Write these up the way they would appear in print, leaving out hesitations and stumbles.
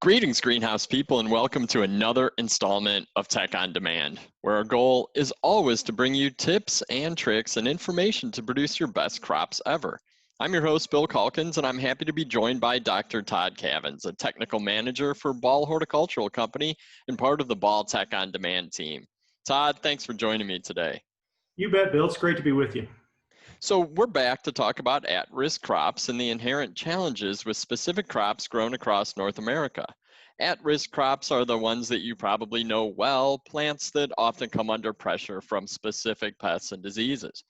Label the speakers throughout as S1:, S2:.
S1: Greetings, greenhouse people, and welcome to another installment of Tech on Demand, where our goal is always to bring you tips and tricks and information to produce your best crops ever. I'm your host, Bill Calkins, and I'm happy to be joined by Dr. Todd Cavins, a technical manager for Ball Horticultural Company and part of the Ball Tech on Demand team. Todd, thanks for joining me today.
S2: You bet, Bill. It's great to be with you.
S1: So we're back to talk about at-risk crops and the inherent challenges with specific crops grown across North America. At-risk crops are the ones that you probably know well, plants that often come under pressure from specific pests and diseases.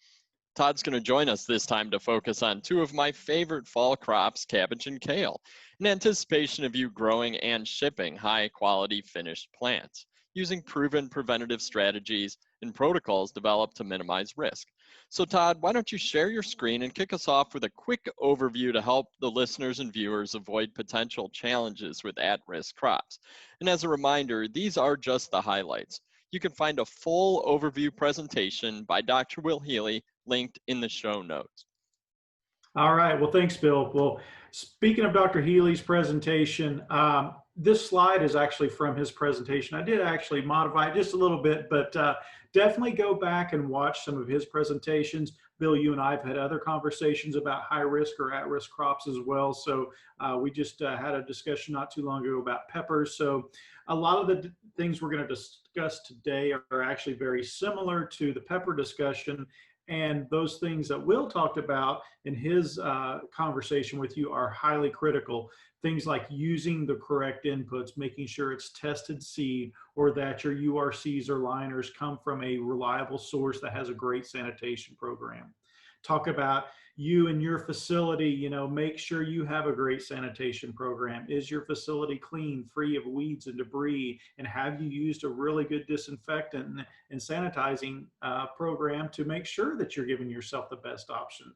S1: Todd's going to join us this time to focus on two of my favorite fall crops, cabbage and kale, in anticipation of you growing and shipping high-quality finished plants, using proven preventative strategies and protocols developed to minimize risk. So Todd, why don't you share your screen and kick us off with a quick overview to help the listeners and viewers avoid potential challenges with at-risk crops. And as a reminder, these are just the highlights. You can find a full overview presentation by Dr. Will Healy linked in the show notes.
S2: All right. Well, thanks, Bill. Well, speaking of Dr. Healy's presentation, this slide is actually from his presentation. I did actually modify it just a little bit, but definitely go back and watch some of his presentations. Bill, you and I have had other conversations about high risk or at-risk crops as well. So we just had a discussion not too long ago about peppers. So a lot of the things we're going to discuss today are actually very similar to the pepper discussion. And those things that Will talked about in his conversation with you are highly critical. Things like using the correct inputs, making sure it's tested seed, or that your URCs or liners come from a reliable source that has a great sanitation program. Talk about you and your facility, make sure you have a great sanitation program. Is your facility clean, free of weeds and debris? And have you used a really good disinfectant and sanitizing program to make sure that you're giving yourself the best option?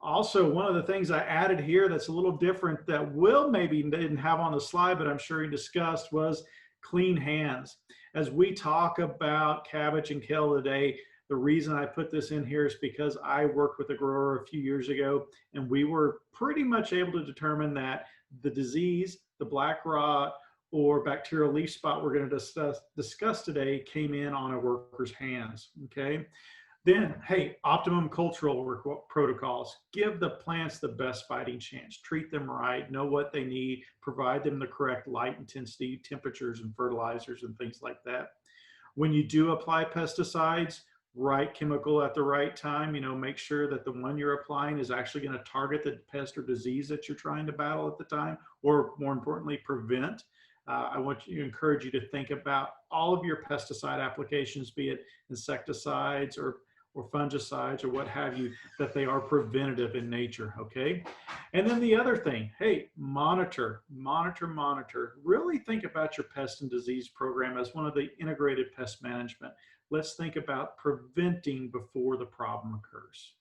S2: Also, one of the things I added here that's a little different that Will maybe didn't have on the slide, but I'm sure he discussed, was clean hands. As we talk about cabbage and kale today, the reason I put this in here is because I worked with a grower a few years ago, and we were pretty much able to determine that the disease, the black rot, or bacterial leaf spot we're going to discuss today came in on a worker's hands, okay? Then, hey, optimum cultural protocols. Give the plants the best fighting chance. Treat them right, know what they need, provide them the correct light intensity, temperatures, and fertilizers and things like that. When you do apply pesticides, right chemical at the right time, make sure that the one you're applying is actually going to target the pest or disease that you're trying to battle at the time, or more importantly, prevent. I want to encourage you to think about all of your pesticide applications, be it insecticides or fungicides or what have you, that they are preventative in nature, okay? And then the other thing, hey, monitor. Really think about your pest and disease program as one of the integrated pest management. Let's think about preventing before the problem occurs.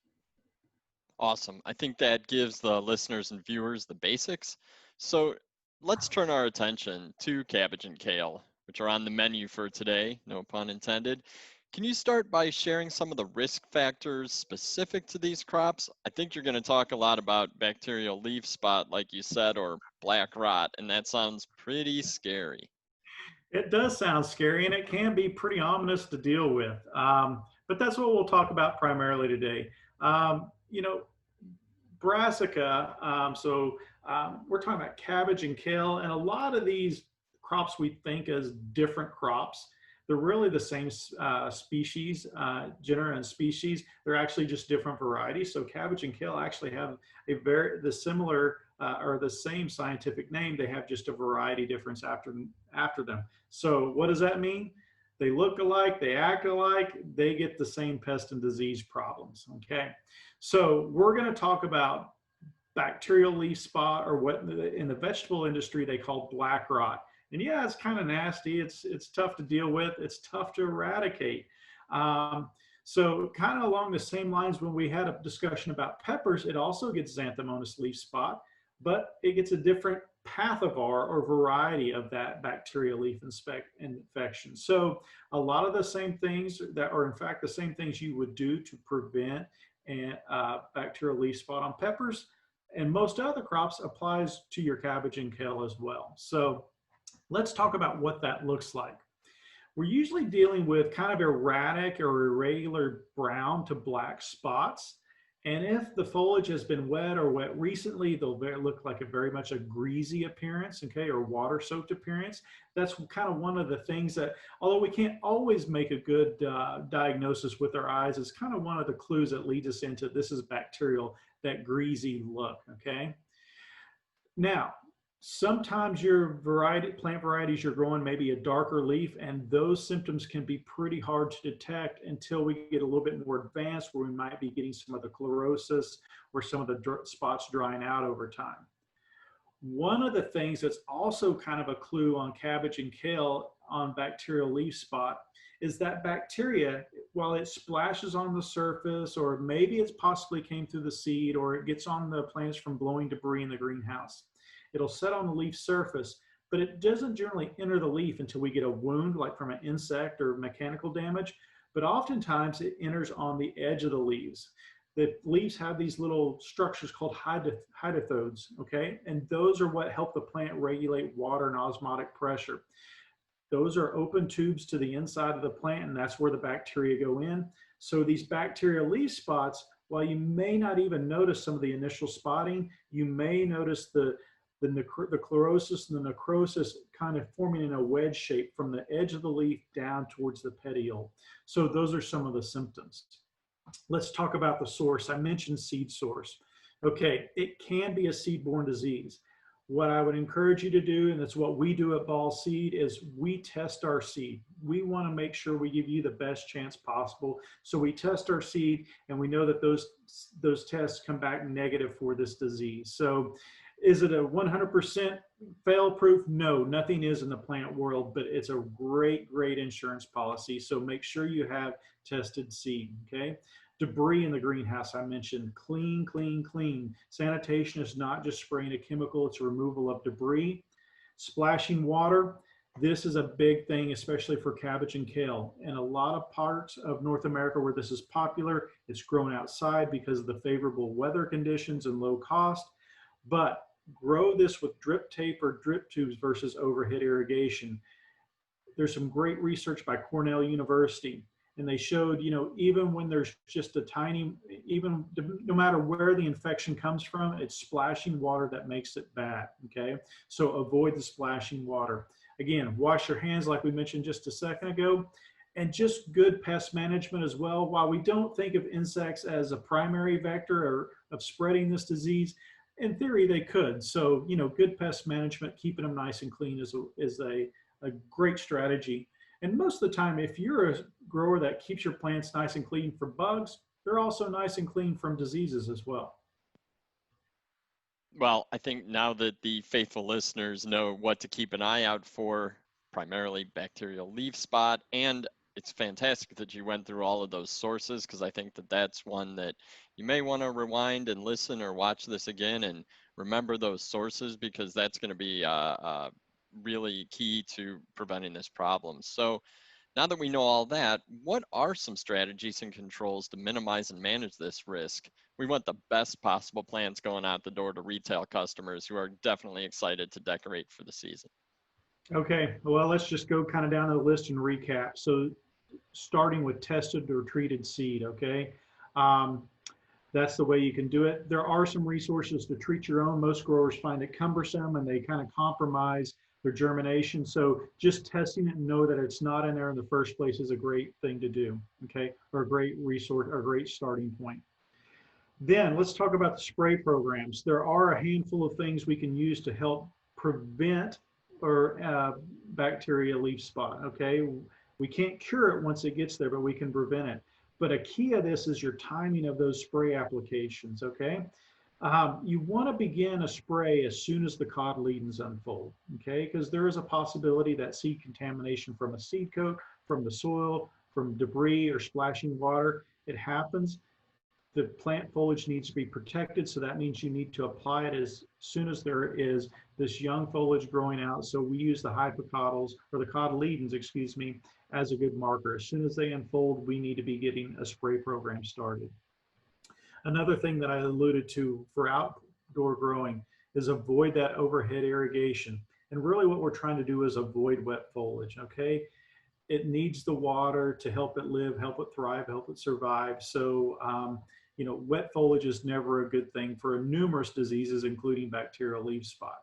S1: Awesome. I think that gives the listeners and viewers the basics. So let's turn our attention to cabbage and kale, which are on the menu for today, no pun intended. Can you start by sharing some of the risk factors specific to these crops? I think you're going to talk a lot about bacterial leaf spot, like you said, or black rot, and that sounds pretty scary.
S2: It does sound scary, and it can be pretty ominous to deal with. But that's what we'll talk about primarily today. Brassica, we're talking about cabbage and kale, and a lot of these crops we think as different crops. They're really the same species, genera and species. They're actually just different varieties. So cabbage and kale actually have the same scientific name. They have just a variety difference after them. So what does that mean? They look alike, they act alike, they get the same pest and disease problems, okay? So we're gonna talk about bacterial leaf spot, or what in the vegetable industry they call black rot. And yeah, it's kind of nasty. It's tough to deal with. It's tough to eradicate. So kind of along the same lines, when we had a discussion about peppers, it also gets xanthomonas leaf spot, but it gets a different pathovar or variety of that bacterial leaf infection. So a lot of the same things that are in fact the same things you would do to prevent bacterial leaf spot on peppers and most other crops applies to your cabbage and kale as well. So Let's talk about what that looks like. We're usually dealing with kind of erratic or irregular brown to black spots. And if the foliage has been wet or wet recently, they'll look like a very much a greasy appearance, okay, or water soaked appearance. That's kind of one of the things that, although we can't always make a good diagnosis with our eyes, it's kind of one of the clues that leads us into this is bacterial, that greasy look, okay? Now, sometimes your plant varieties you're growing maybe a darker leaf, and those symptoms can be pretty hard to detect until we get a little bit more advanced, where we might be getting some of the chlorosis or some of the spots drying out over time. One of the things that's also kind of a clue on cabbage and kale on bacterial leaf spot is that bacteria, while it splashes on the surface, or maybe it's possibly came through the seed, or it gets on the plants from blowing debris in the greenhouse, it'll set on the leaf surface, but it doesn't generally enter the leaf until we get a wound, like from an insect or mechanical damage, but oftentimes it enters on the edge of the leaves. The leaves have these little structures called hydrathodes, okay? And those are what help the plant regulate water and osmotic pressure. Those are open tubes to the inside of the plant, and that's where the bacteria go in. So these bacterial leaf spots, while you may not even notice some of the initial spotting, you may notice the chlorosis and the necrosis kind of forming in a wedge shape from the edge of the leaf down towards the petiole. So those are some of the symptoms. Let's talk about the source. I mentioned seed source. Okay, it can be a seed-borne disease. What I would encourage you to do, and that's what we do at Ball Seed, is we test our seed. We want to make sure we give you the best chance possible. So we test our seed, and we know that those tests come back negative for this disease. So is it a 100% fail-proof? No, nothing is in the plant world, but it's a great, great insurance policy. So make sure you have tested seed, okay? Debris in the greenhouse, I mentioned, clean, clean, clean. Sanitation is not just spraying a chemical, it's removal of debris. Splashing water, this is a big thing, especially for cabbage and kale. In a lot of parts of North America where this is popular, it's grown outside because of the favorable weather conditions and low cost. But grow this with drip tape or drip tubes versus overhead irrigation. There's some great research by Cornell University, and they showed, even when there's just a tiny, even no matter where the infection comes from, it's splashing water that makes it bad, okay? So avoid the splashing water. Again, wash your hands like we mentioned just a second ago, and just good pest management as well. While we don't think of insects as a primary vector or of spreading this disease, in theory they could. So, good pest management, keeping them nice and clean is a great strategy. And most of the time, if you're a grower that keeps your plants nice and clean from bugs, they're also nice and clean from diseases as well.
S1: Well, I think now that the faithful listeners know what to keep an eye out for, primarily bacterial leaf spot, and it's fantastic that you went through all of those sources, because I think that that's one that you may want to rewind and listen or watch this again and remember those sources, because that's going to be really key to preventing this problem. So now that we know all that, what are some strategies and controls to minimize and manage this risk? We want the best possible plants going out the door to retail customers who are definitely excited to decorate for the season.
S2: Okay, well, let's just go kind of down the list and recap. So starting with tested or treated seed, okay? That's the way you can do it. There are some resources to treat your own. Most growers find it cumbersome and they kind of compromise their germination. So just testing it and know that it's not in there in the first place is a great thing to do, okay? Or a great resource, or a great starting point. Then let's talk about the spray programs. There are a handful of things we can use to help prevent bacteria leaf spot, okay? We can't cure it once it gets there, but we can prevent it. But a key of this is your timing of those spray applications, okay? You want to begin a spray as soon as the cotyledons unfold, okay? Because there is a possibility that seed contamination from a seed coat, from the soil, from debris or splashing water, it happens. The plant foliage needs to be protected, so that means you need to apply it as soon as there is this young foliage growing out. So we use the hypocotyls, or the cotyledons, excuse me, as a good marker. As soon as they unfold, we need to be getting a spray program started. Another thing that I alluded to for outdoor growing is avoid that overhead irrigation. And really what we're trying to do is avoid wet foliage, okay? It needs the water to help it live, help it thrive, help it survive. So, you know, wet foliage is never a good thing for numerous diseases, including bacterial leaf spot.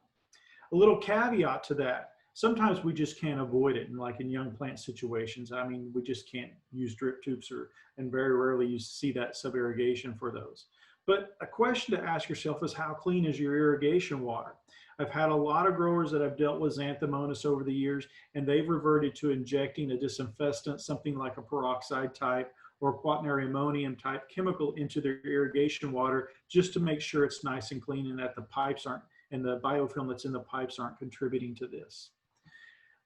S2: A little caveat to that, sometimes we just can't avoid it. And like in young plant situations, I mean, we just can't use drip tubes and very rarely you see that sub-irrigation for those. But a question to ask yourself is, how clean is your irrigation water? I've had a lot of growers that I've dealt with xanthomonas over the years, and they've reverted to injecting a disinfestant, something like a peroxide type or quaternary ammonium type chemical into their irrigation water, just to make sure it's nice and clean and that the pipes aren't, and the biofilm that's in the pipes aren't contributing to this.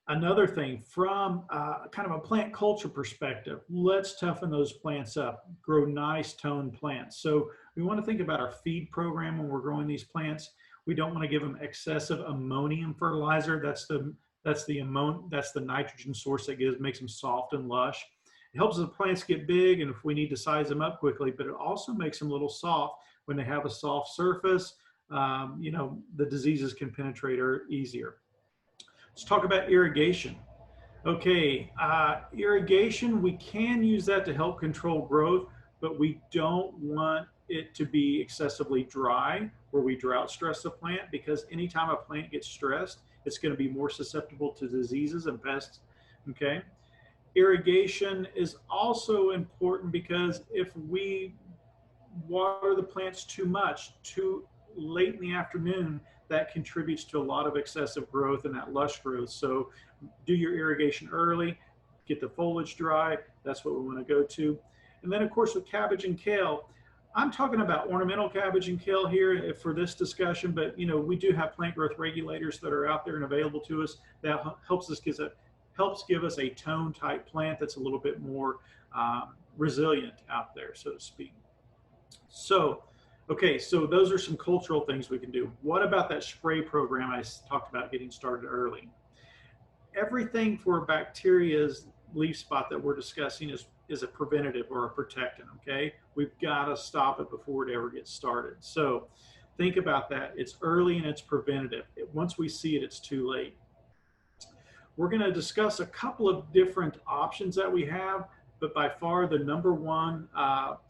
S2: Another thing, from kind of a plant culture perspective, let's toughen those plants up, grow nice toned plants. So we want to think about our feed program when we're growing these plants. We don't want to give them excessive ammonium fertilizer. That's the nitrogen source that makes them soft and lush. It helps the plants get big, and if we need to size them up quickly, but it also makes them a little soft. When they have a soft surface, you know, the diseases can penetrate easier. Let's talk about irrigation. Okay, irrigation, we can use that to help control growth, but we don't want it to be excessively dry where we drought stress the plant, because anytime a plant gets stressed, it's going to be more susceptible to diseases and pests, okay? Irrigation is also important because if we water the plants too much, too late in the afternoon, that contributes to a lot of excessive growth and that lush growth. So do your irrigation early, get the foliage dry. That's what we want to go to. And then of course with cabbage and kale, I'm talking about ornamental cabbage and kale here for this discussion, but you know, we do have plant growth regulators that are out there and available to us that helps give us a tone type plant that's a little bit more resilient out there, so to speak. So, okay, so those are some cultural things we can do. What about that spray program I talked about getting started early? Everything for bacteria's leaf spot that we're discussing is a preventative or a protectant, okay? We've got to stop it before it ever gets started. So think about that. It's early and it's preventative. Once we see it, it's too late. We're going to discuss a couple of different options that we have, but by far the number one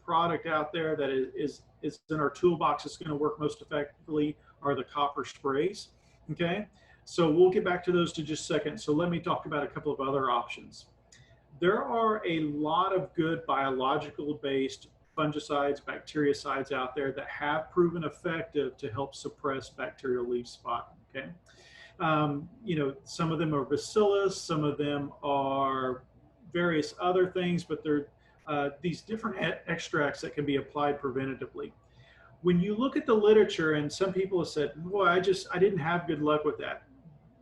S2: product out there that is in our toolbox that's going to work most effectively are the copper sprays, okay? So we'll get back to those in just a second. So let me talk about a couple of other options. There are a lot of good biological-based fungicides, bactericides out there that have proven effective to help suppress bacterial leaf spot, okay? You know, some of them are bacillus, some of them are various other things, but they're these different extracts that can be applied preventatively. When you look at the literature, and some people have said, "Boy, I didn't have good luck with that."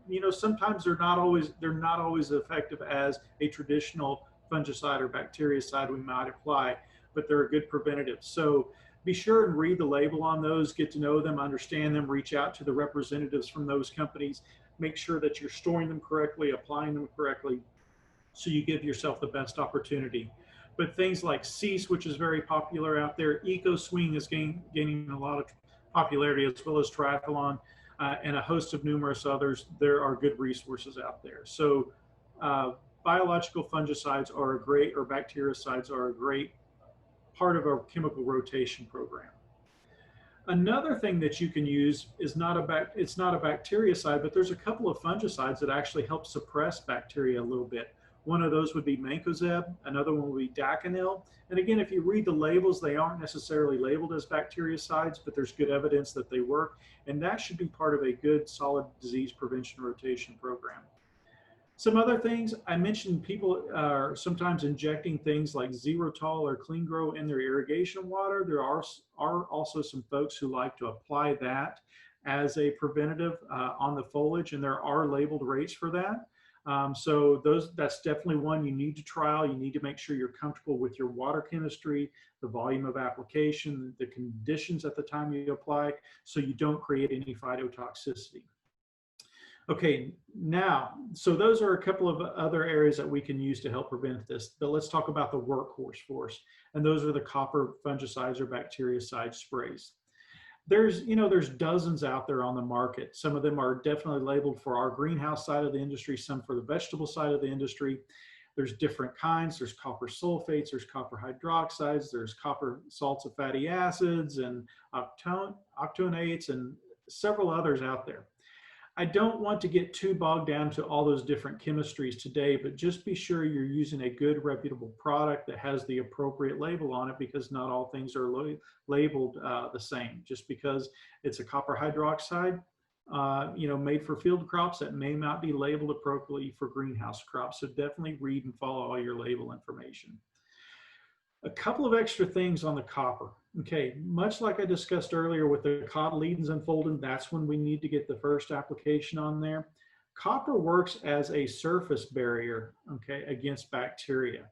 S2: You know, sometimes they're not always as effective as a traditional fungicide or bactericide we might apply, but they're a good preventative. So be sure and read the label on those, get to know them, understand them, reach out to the representatives from those companies, make sure that you're storing them correctly, applying them correctly, so you give yourself the best opportunity. But things like cease, which is very popular out there, EcoSwing is gaining a lot of popularity, as well as triathlon, and a host of numerous others. There are good resources out there. So biological fungicides are a great, or bactericides are a great part of our chemical rotation program. Another thing that you can use is it's not a bactericide, but there's a couple of fungicides that actually help suppress bacteria a little bit. One of those would be mancozeb, another one would be daconil. And again, if you read the labels, they aren't necessarily labeled as bactericides, but there's good evidence that they work. And that should be part of a good, solid disease prevention rotation program. Some other things, I mentioned people are sometimes injecting things like Zerotol or Clean Grow in their irrigation water. There are also some folks who like to apply that as a preventative on the foliage, and there are labeled rates for that. So that's definitely one you need to trial. You need to make sure you're comfortable with your water chemistry, the volume of application, the conditions at the time you apply, so you don't create any phytotoxicity. Okay, now, so those are a couple of other areas that we can use to help prevent this, but let's talk about the workhorse for us. And those are the copper fungicides or bactericide sprays. there's dozens out there on the market. Some of them are definitely labeled for our greenhouse side of the industry, some for the vegetable side of the industry. There's different kinds. There's copper sulfates, there's copper hydroxides, there's copper salts of fatty acids and octanoates and several others out there. I don't want to get too bogged down to all those different chemistries today, but just be sure you're using a good reputable product that has the appropriate label on it, because not all things are labeled the same. Just because it's a copper hydroxide, made for field crops, that may not be labeled appropriately for greenhouse crops. So definitely read and follow all your label information. A couple of extra things on the copper. Okay, much like I discussed earlier with the cotyledons unfolding, that's when we need to get the first application on there. Copper works as a surface barrier, okay, against bacteria.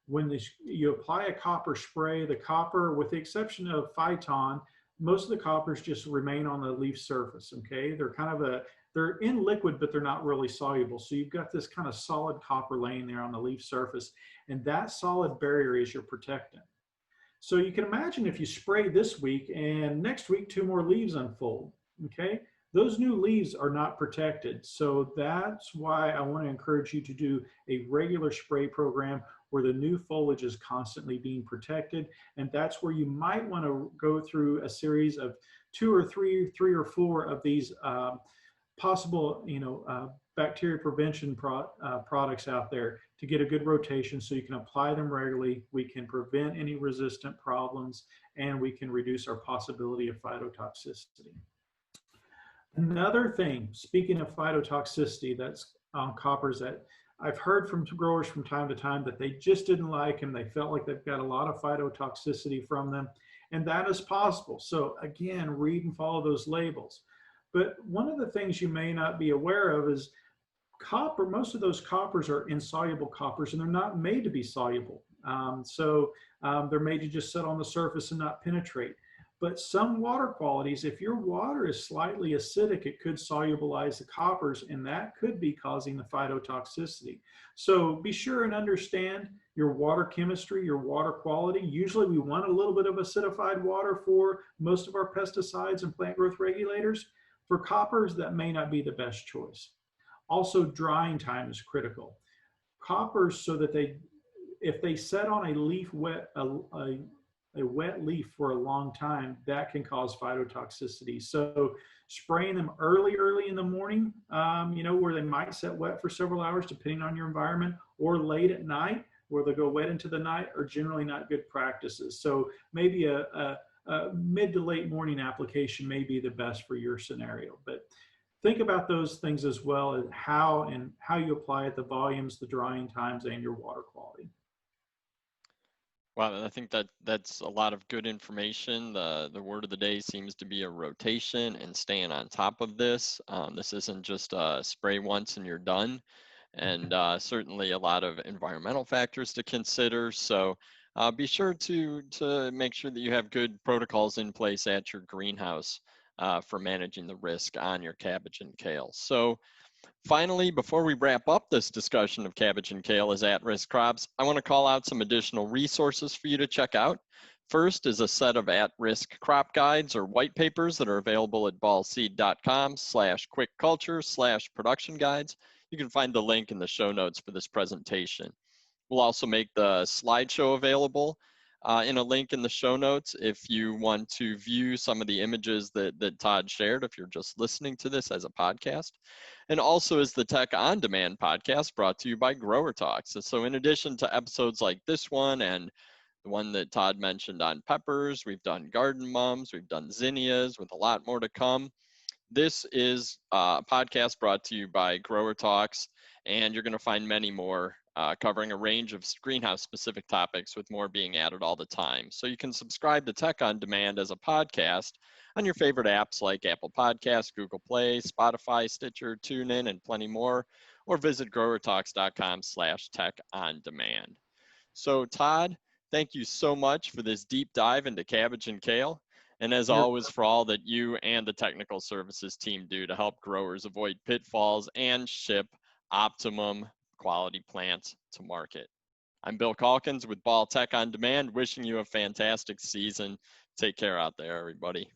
S2: When you apply a copper spray, the copper, with the exception of phyton, most of the coppers just remain on the leaf surface, okay? They're in liquid, but they're not really soluble. So you've got this kind of solid copper laying there on the leaf surface, and that solid barrier is your protectant. So you can imagine if you spray this week and next week 2 more leaves unfold, okay? Those new leaves are not protected. So that's why I want to encourage you to do a regular spray program where the new foliage is constantly being protected. And that's where you might want to go through a series of 2 or 3 or 4 of these possible, bacteria prevention products out there to get a good rotation, so you can apply them regularly. We can prevent any resistant problems, and we can reduce our possibility of phytotoxicity. Another thing, speaking of phytotoxicity, that's on coppers, that I've heard from growers from time to time that they just didn't like them. They felt like they've got a lot of phytotoxicity from them, and that is possible. So again, read and follow those labels. But one of the things you may not be aware of is copper. Most of those coppers are insoluble coppers, and they're not made to be soluble. They're made to just sit on the surface and not penetrate. But some water qualities, if your water is slightly acidic, it could solubilize the coppers, and that could be causing the phytotoxicity. So be sure and understand your water chemistry, your water quality. Usually we want a little bit of acidified water for most of our pesticides and plant growth regulators. For coppers, that may not be the best choice. Also, drying time is critical. Coppers, so that if they set on a leaf a wet leaf for a long time, that can cause phytotoxicity. So spraying them early in the morning, where they might set wet for several hours, depending on your environment, or late at night, where they go wet into the night, are generally not good practices. So maybe a mid to late morning application may be the best for your scenario. But think about those things as well, as how you apply it, the volumes, the drying times, and your water quality.
S1: Wow, I think that's a lot of good information. The word of the day seems to be a rotation and staying on top of this. This isn't just spray once and you're done. And certainly a lot of environmental factors to consider. So be sure to make sure that you have good protocols in place at your greenhouse for managing the risk on your cabbage and kale. So finally, before we wrap up this discussion of cabbage and kale as at-risk crops, I want to call out some additional resources for you to check out. First is a set of at-risk crop guides or white papers that are available at ballseed.com/quickculture/production guides. You can find the link in the show notes for this presentation. We'll also make the slideshow available in a link in the show notes if you want to view some of the images that Todd shared, if you're just listening to this as a podcast. And also is the Tech On Demand podcast brought to you by Grower Talks. So in addition to episodes like this one and the one that Todd mentioned on peppers, we've done garden mums, we've done zinnias, with a lot more to come. This is a podcast brought to you by Grower Talks, and you're going to find many more covering a range of greenhouse-specific topics, with more being added all the time. So you can subscribe to Tech On Demand as a podcast on your favorite apps like Apple Podcasts, Google Play, Spotify, Stitcher, TuneIn, and plenty more, or visit growertalks.com/tech-on-demand. So Todd, thank you so much for this deep dive into cabbage and kale. And as always, for all that you and the technical services team do to help growers avoid pitfalls and ship optimum quality plants to market. I'm Bill Calkins with Ball Tech On Demand, wishing you a fantastic season. Take care out there, everybody.